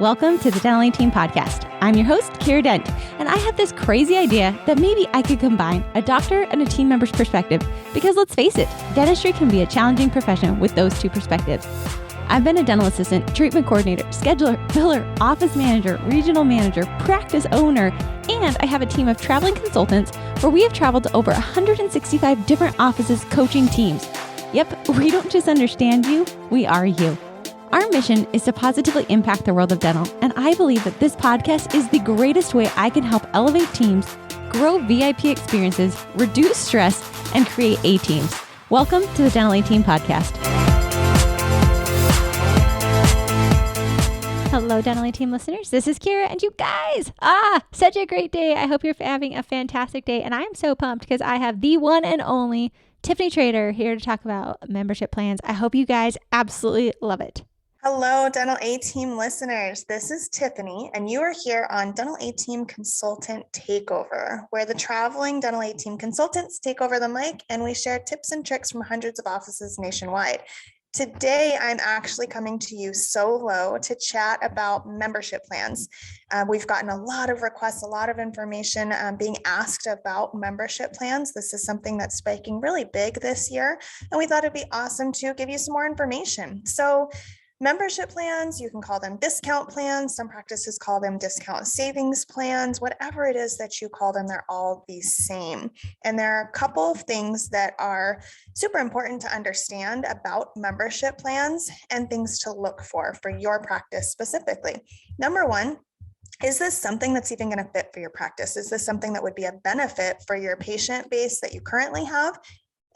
Welcome to the Dental Team Podcast. I'm your host, Kira Dent, and I have this crazy idea that maybe I could combine a doctor and a team member's perspective because let's face it, dentistry can be a challenging profession with those two perspectives. I've been a dental assistant, treatment coordinator, scheduler, biller, office manager, regional manager, practice owner, and I have a team of traveling consultants where we have traveled to over 165 different offices coaching teams. Yep, we don't just understand you, we are you. Our mission is to positively impact the world of dental, and I believe that this podcast is the greatest way I can help elevate teams, grow VIP experiences, reduce stress, and create A-teams. Welcome to the Dental A-Team Podcast. Hello, Dental A-Team listeners. This is Kira, and you guys, such a great day. I hope you're having a fantastic day, and I'm so pumped because I have the one and only Tiffanie Trader here to talk about membership plans. I hope you guys absolutely love it. Hello, Dental A-Team listeners. This is Tiffanie, and you are here on Dental A-Team Consultant Takeover, where the traveling Dental A-Team consultants take over the mic and we share tips and tricks from hundreds of offices nationwide. Today, I'm actually coming to you solo to chat about membership plans. We've gotten a lot of requests, a lot of information being asked about membership plans. This is something that's spiking really big this year, and we thought it'd be awesome to give you some more information. So membership plans, you can call them discount plans. Some practices call them discount savings plans. Whatever it is that you call them, they're all the same. And there are a couple of things that are super important to understand about membership plans and things to look for your practice specifically. Number one, is this something that's even going to fit for your practice? Is this something that would be a benefit for your patient base that you currently have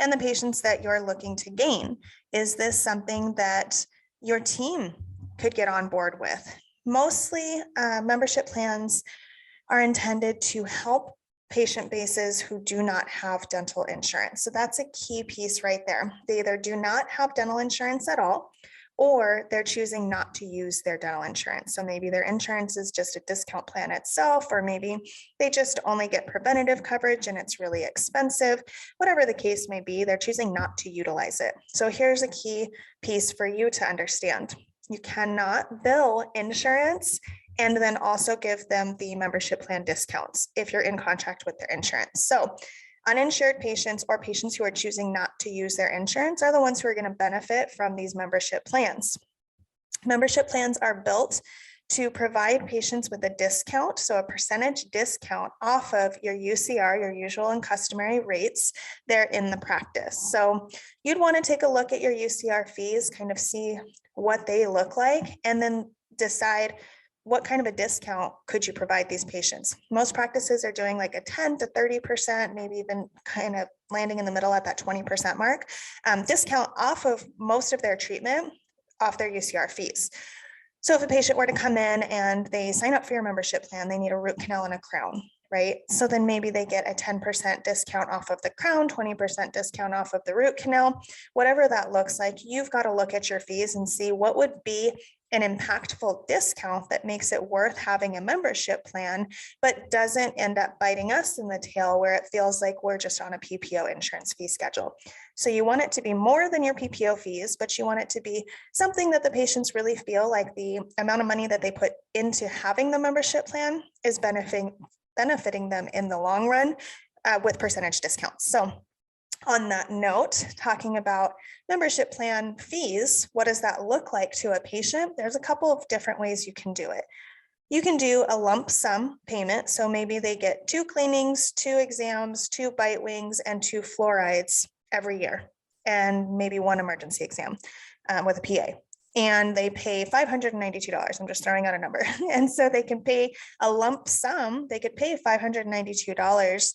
and the patients that you're looking to gain? Is this something that your team could get on board with? Mostly membership plans are intended to help patient bases who do not have dental insurance. So that's a key piece right there. They either do not have dental insurance at all, or they're choosing not to use their dental insurance. So maybe their insurance is just a discount plan itself, or maybe they just only get preventative coverage and it's really expensive. Whatever the case may be, they're choosing not to utilize it. So here's a key piece for you to understand. You cannot bill insurance and then also give them the membership plan discounts if you're in contract with their insurance. So uninsured patients or patients who are choosing not to use their insurance are the ones who are going to benefit from these membership plans. Membership plans are built to provide patients with a discount, so a percentage discount off of your UCR, your usual and customary rates there in the practice. So you'd want to take a look at your UCR fees, kind of see what they look like, and then decide what kind of a discount could you provide these patients. Most practices are doing like a 10 to 30%, maybe even kind of landing in the middle at that 20% mark, discount off of most of their treatment, off their UCR fees. So if a patient were to come in and they sign up for your membership plan, they need a root canal and a crown, right? So then maybe they get a 10% discount off of the crown, 20% discount off of the root canal, whatever that looks like. You've got to look at your fees and see what would be an impactful discount that makes it worth having a membership plan, but doesn't end up biting us in the tail where it feels like we're just on a PPO insurance fee schedule. So you want it to be more than your PPO fees, but you want it to be something that the patients really feel like the amount of money that they put into having the membership plan is benefiting them in the long run with percentage discounts. So on that note, talking about membership plan fees, what does that look like to a patient? There's a couple of different ways you can do it. You can do a lump sum payment. So maybe they get 2 cleanings, 2 exams, 2 bite wings, and 2 fluorides every year, and maybe 1 emergency exam with a PA. And they pay $592. I'm just throwing out a number. And so they can pay a lump sum. They could pay $592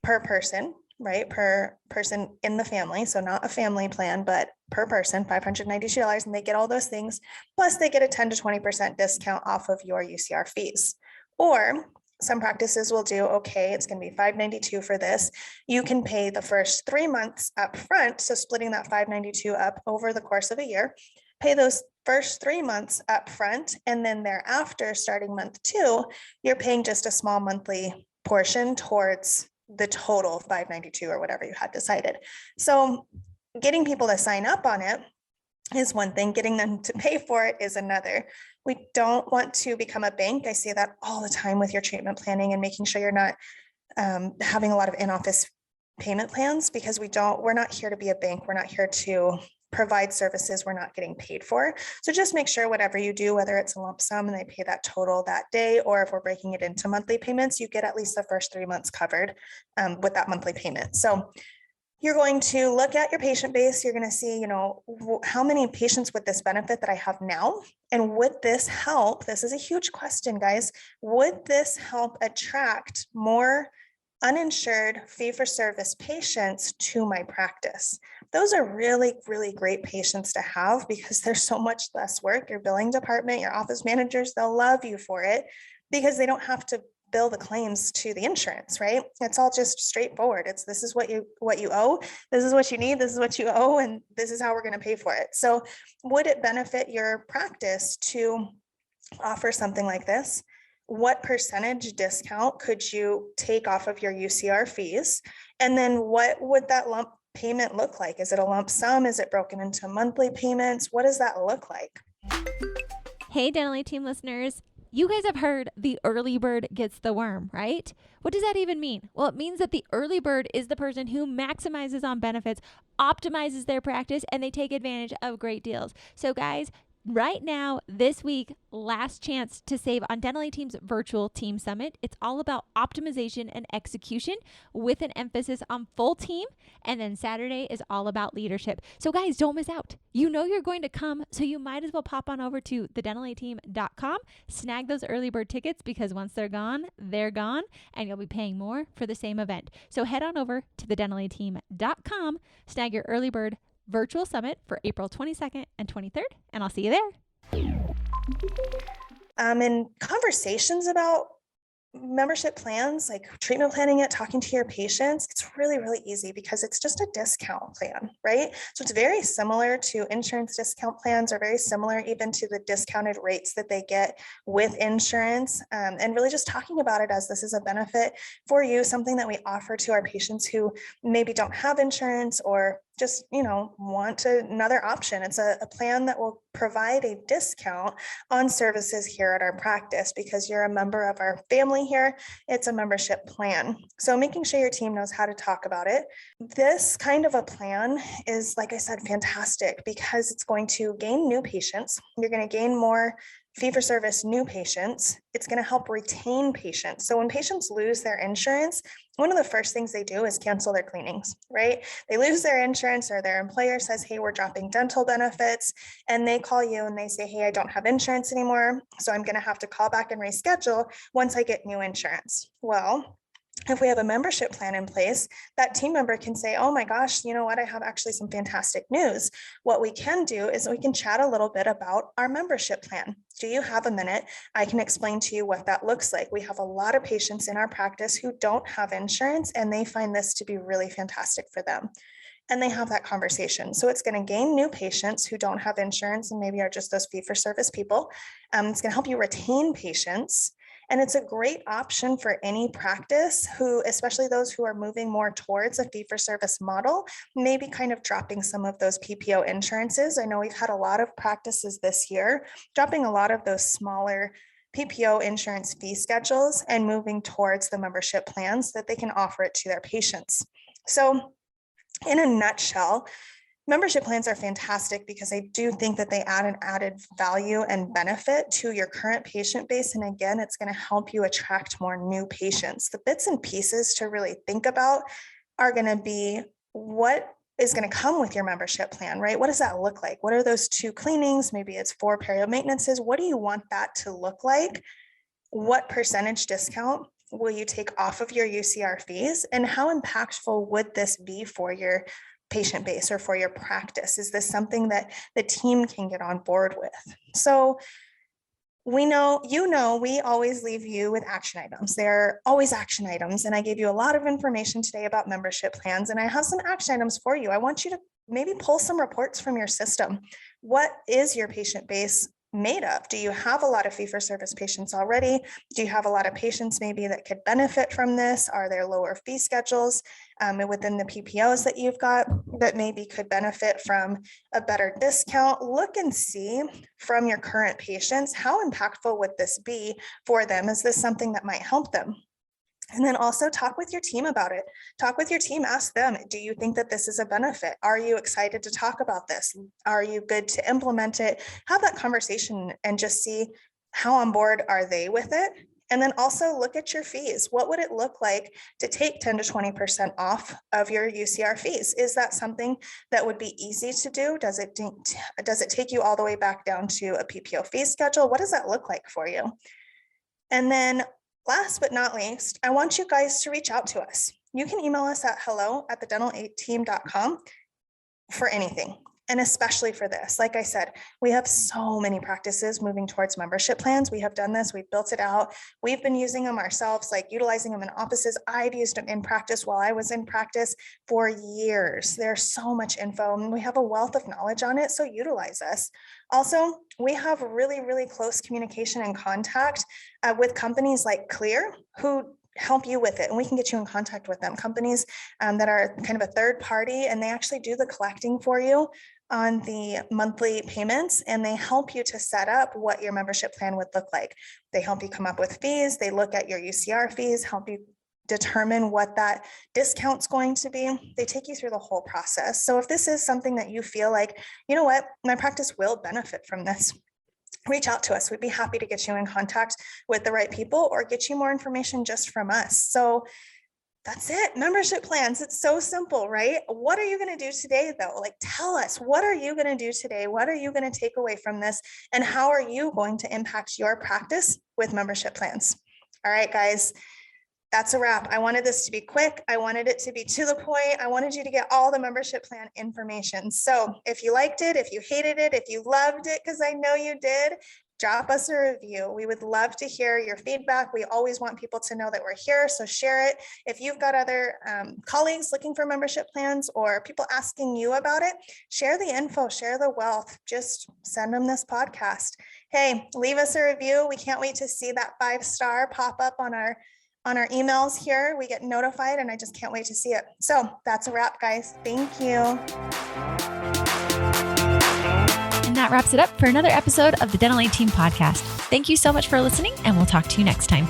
per person, right? Per person in the family. So not a family plan, but per person, $592. And they get all those things. Plus they get a 10 to 20% discount off of your UCR fees. Or some practices will do, okay, it's going to be $592 for this. You can pay the first 3 months up front. So splitting that $592 up over the course of a year, pay those first 3 months up front. And then thereafter, starting month 2, you're paying just a small monthly portion towards the total $592 or whatever you had decided. So getting people to sign up on it is one thing, getting them to pay for it is another. We don't want to become a bank. I say that all the time with your treatment planning and making sure you're not having a lot of in-office payment plans, because we're not here to be a bank. We're not here to provide services we're not getting paid for. So just make sure whatever you do, whether it's a lump sum and they pay that total that day, or if we're breaking it into monthly payments, you get at least the first 3 months covered with that monthly payment. So you're going to look at your patient base. You're going to see, how many patients with this benefit that I have now, and would this help? This is a huge question, guys. Would this help attract more uninsured fee-for-service patients to my practice? Those are really, really great patients to have because there's so much less work. Your billing department, your office managers, they'll love you for it because they don't have to bill the claims to the insurance, right? It's all just straightforward. This is what you owe, this is what you need, this is what you owe, and this is how we're going to pay for it. So would it benefit your practice to offer something like this? What percentage discount could you take off of your UCR fees? And then what would that lump payment look like? Is it a lump sum? Is it broken into monthly payments? What does that look like? Hey, Dental A Team listeners. You guys have heard the early bird gets the worm, right? What does that even mean? Well, it means that the early bird is the person who maximizes on benefits, optimizes their practice, and they take advantage of great deals. So guys, right now, this week, last chance to save on Dental A Team's virtual team summit. It's all about optimization and execution with an emphasis on full team. And then Saturday is all about leadership. So guys, don't miss out. You know you're going to come, so you might as well pop on over to thedentalateam.com, snag those early bird tickets, because once they're gone, and you'll be paying more for the same event. So head on over to thedentalateam.com, snag your early bird virtual summit for April 22nd and 23rd, and I'll see you there. In conversations about membership plans, like treatment planning it, talking to your patients, it's really, really easy because it's just a discount plan, right? So it's very similar to insurance discount plans, or very similar even to the discounted rates that they get with insurance. And really just talking about it as this is a benefit for you, something that we offer to our patients who maybe don't have insurance or just, want another option. It's a plan that will provide a discount on services here at our practice because you're a member of our family here. It's a membership plan. So making sure your team knows how to talk about it. This kind of a plan is, like I said, fantastic because it's going to gain new patients. You're going to gain more fee-for-service new patients. It's going to help retain patients. So when patients lose their insurance, one of the first things they do is cancel their cleanings, right? They lose their insurance, or their employer says, hey, we're dropping dental benefits. And they call you and they say, hey, I don't have insurance anymore, so I'm going to have to call back and reschedule once I get new insurance. Well, if we have a membership plan in place, that team member can say, oh my gosh, you know what? I have actually some fantastic news. What we can do is we can chat a little bit about our membership plan. Do you have a minute? I can explain to you what that looks like. We have a lot of patients in our practice who don't have insurance, and they find this to be really fantastic for them. And they have that conversation. So it's going to gain new patients who don't have insurance and maybe are just those fee-for-service people. It's going to help you retain patients. And it's a great option for any practice who, especially those who are moving more towards a fee-for-service model, maybe kind of dropping some of those PPO insurances. I know we've had a lot of practices this year, dropping a lot of those smaller PPO insurance fee schedules and moving towards the membership plans so that they can offer it to their patients. So in a nutshell, membership plans are fantastic because I do think that they add an added value and benefit to your current patient base. And again, it's going to help you attract more new patients. The bits and pieces to really think about are going to be what is going to come with your membership plan, right? What does that look like? What are those 2 cleanings? Maybe it's 4 perio maintenances. What do you want that to look like? What percentage discount will you take off of your UCR fees? And how impactful would this be for your patient base or for your practice? Is this something that the team can get on board with? So we know, we always leave you with action items. There are always action items. And I gave you a lot of information today about membership plans, and I have some action items for you. I want you to maybe pull some reports from your system. What is your patient base made of? Do you have a lot of fee-for-service patients already? Do you have a lot of patients maybe that could benefit from this? Are there lower fee schedules within the PPOs that you've got that maybe could benefit from a better discount? Look and see from your current patients, how impactful would this be for them? Is this something that might help them? And then also talk with your team about it. Talk with your team, ask them, do you think that this is a benefit? Are you excited to talk about this? Are you good to implement it? Have that conversation and just see how on board are they with it? And then also look at your fees. What would it look like to take 10 to 20% off of your UCR fees? Is that something that would be easy to do? Does it take you all the way back down to a PPO fee schedule? What does that look like for you? And then last but not least, I want you guys to reach out to us. You can email us at hello@thedental8team.com for anything, and especially for this. Like I said, we have so many practices moving towards membership plans. We have done this, we've built it out. We've been using them ourselves, like utilizing them in offices. I've used them in practice while I was in practice for years. There's so much info and we have a wealth of knowledge on it, so utilize us. Also, we have really, really close communication and contact with companies like Clear, who help you with it, and we can get you in contact with them. Companies that are kind of a third party, and they actually do the collecting for you on the monthly payments, and they help you to set up what your membership plan would look like. They help you come up with fees. They look at your UCR fees, help you determine what that discount's going to be. They take you through the whole process. So if this is something that you feel like, you know what, my practice will benefit from this, reach out to us. We'd be happy to get you in contact with the right people or get you more information just from us. So that's it. Membership plans. It's so simple, right? What are you going to do today though? Like, tell us, what are you going to do today? What are you going to take away from this? And how are you going to impact your practice with membership plans? All right, guys. That's a wrap. I wanted this to be quick. I wanted it to be to the point. I wanted you to get all the membership plan information. So if you liked it, if you hated it, if you loved it, because I know you did, drop us a review. We would love to hear your feedback. We always want people to know that we're here, so share it. If you've got other colleagues looking for membership plans or people asking you about it, share the info, share the wealth. Just send them this podcast. Hey, leave us a review. We can't wait to see that 5-star pop up on our emails here. We get notified and I just can't wait to see it. So that's a wrap, guys. Thank you. And that wraps it up for another episode of the Dental A Team podcast. Thank you so much for listening, and we'll talk to you next time.